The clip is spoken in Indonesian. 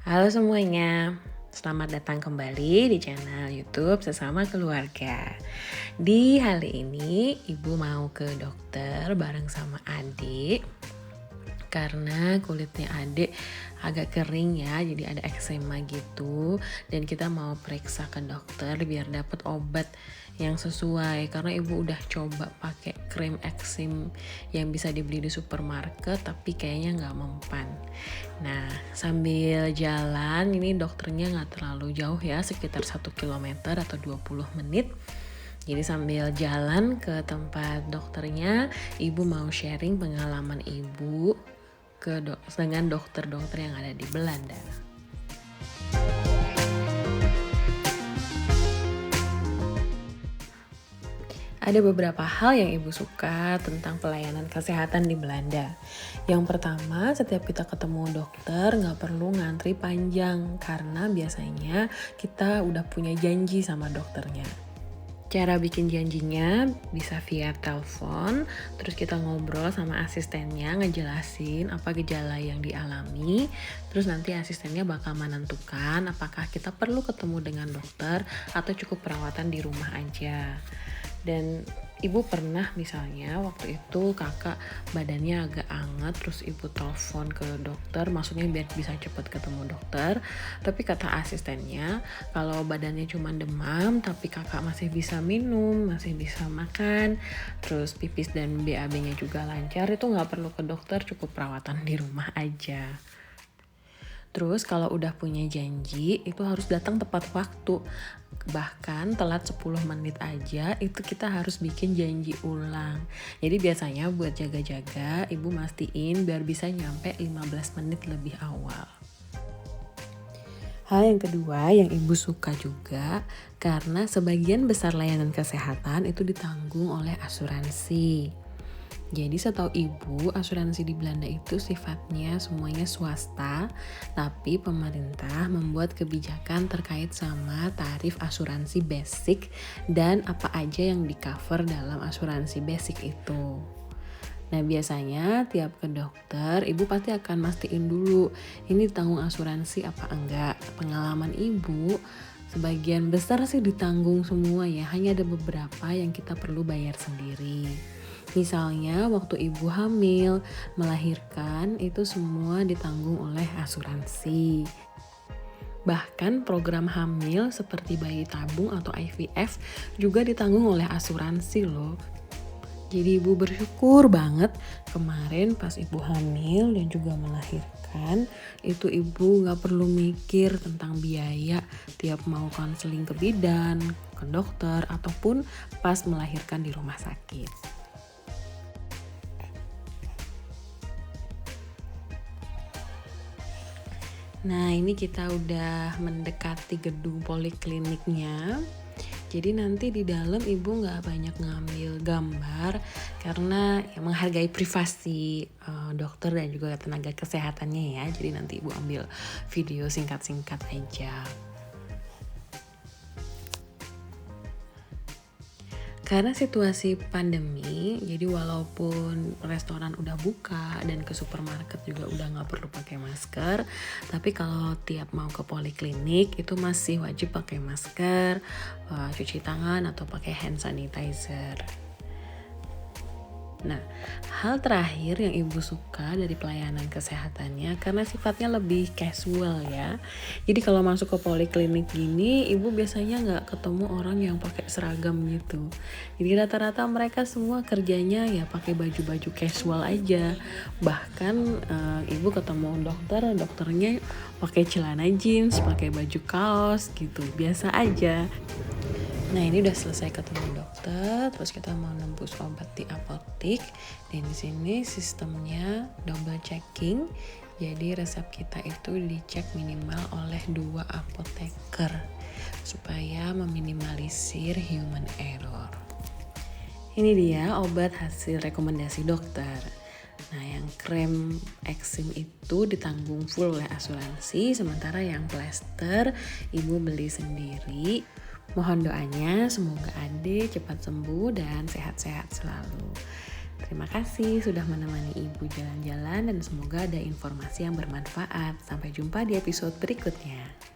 Halo semuanya, selamat datang kembali di channel YouTube Sesama Keluarga. Di hari ini ibu mau ke dokter bareng sama adik karena kulitnya adik agak kering ya, jadi ada eksema gitu, dan kita mau periksa ke dokter biar dapat obat yang sesuai karena ibu udah coba pakai krim eksim yang bisa dibeli di supermarket tapi kayaknya nggak mempan. Nah, sambil jalan ini dokternya nggak terlalu jauh ya, sekitar 1 kilometer atau 20 menit. Jadi sambil jalan ke tempat dokternya, ibu mau sharing pengalaman ibu dengan dokter-dokter yang ada di Belanda. Ada beberapa hal yang ibu suka tentang pelayanan kesehatan di Belanda. Yang pertama, setiap kita ketemu dokter nggak perlu ngantri panjang karena biasanya kita udah punya janji sama dokternya. Cara bikin janjinya bisa via telepon, terus kita ngobrol sama asistennya ngejelasin apa gejala yang dialami, terus nanti asistennya bakal menentukan apakah kita perlu ketemu dengan dokter atau cukup perawatan di rumah aja. Dan ibu pernah misalnya waktu itu kakak badannya agak anget, terus ibu telepon ke dokter, maksudnya biar bisa cepat ketemu dokter, tapi kata asistennya kalau badannya cuma demam tapi kakak masih bisa minum, masih bisa makan, terus pipis dan BAB-nya juga lancar, itu nggak perlu ke dokter, cukup perawatan di rumah aja. Terus kalau udah punya janji itu harus datang tepat waktu. Bahkan telat 10 menit aja itu kita harus bikin janji ulang. Jadi biasanya buat jaga-jaga ibu mastiin biar bisa nyampe 15 menit lebih awal. Hal yang kedua yang ibu suka juga karena sebagian besar layanan kesehatan itu ditanggung oleh asuransi. Jadi setahu ibu, asuransi di Belanda itu sifatnya semuanya swasta, tapi pemerintah membuat kebijakan terkait sama tarif asuransi basic dan apa aja yang di-cover dalam asuransi basic itu. Nah biasanya tiap ke dokter, ibu pasti akan mastiin dulu, ini ditanggung asuransi apa enggak. Pengalaman ibu, sebagian besar sih ditanggung semua ya, hanya ada beberapa yang kita perlu bayar sendiri. Misalnya waktu ibu hamil, melahirkan itu semua ditanggung oleh asuransi. Bahkan program hamil seperti bayi tabung atau IVF juga ditanggung oleh asuransi loh. Jadi ibu bersyukur banget kemarin pas ibu hamil dan juga melahirkan, itu ibu gak perlu mikir tentang biaya tiap mau konseling ke bidan, ke dokter, ataupun pas melahirkan di rumah sakit. Nah ini kita udah mendekati gedung polikliniknya. Jadi nanti di dalam ibu nggak banyak ngambil gambar karena ya menghargai privasi dokter dan juga tenaga kesehatannya ya. Jadi nanti ibu ambil video singkat-singkat aja. Karena situasi pandemi, jadi walaupun restoran udah buka dan ke supermarket juga udah nggak perlu pakai masker, tapi kalau tiap mau ke poliklinik itu masih wajib pakai masker, cuci tangan atau pakai hand sanitizer. Nah, hal terakhir yang ibu suka dari pelayanan kesehatannya karena sifatnya lebih casual ya. Jadi kalau masuk ke poliklinik gini, ibu biasanya nggak ketemu orang yang pakai seragam gitu. Jadi rata-rata mereka semua kerjanya ya pakai baju-baju casual aja. Bahkan ibu ketemu dokternya pakai celana jeans, pakai baju kaos gitu, biasa aja. Nah ini udah selesai ketemu dokter, terus kita mau nembus obat di apotik. Dan di sini sistemnya double checking. Jadi resep kita itu dicek minimal oleh 2 apoteker supaya meminimalisir human error. Ini dia obat hasil rekomendasi dokter. Nah yang krem eksim itu ditanggung full oleh asuransi, sementara yang plester ibu beli sendiri. Mohon doanya semoga Ade cepat sembuh dan sehat-sehat selalu. Terima kasih sudah menemani Ibu jalan-jalan dan semoga ada informasi yang bermanfaat. Sampai jumpa di episode berikutnya.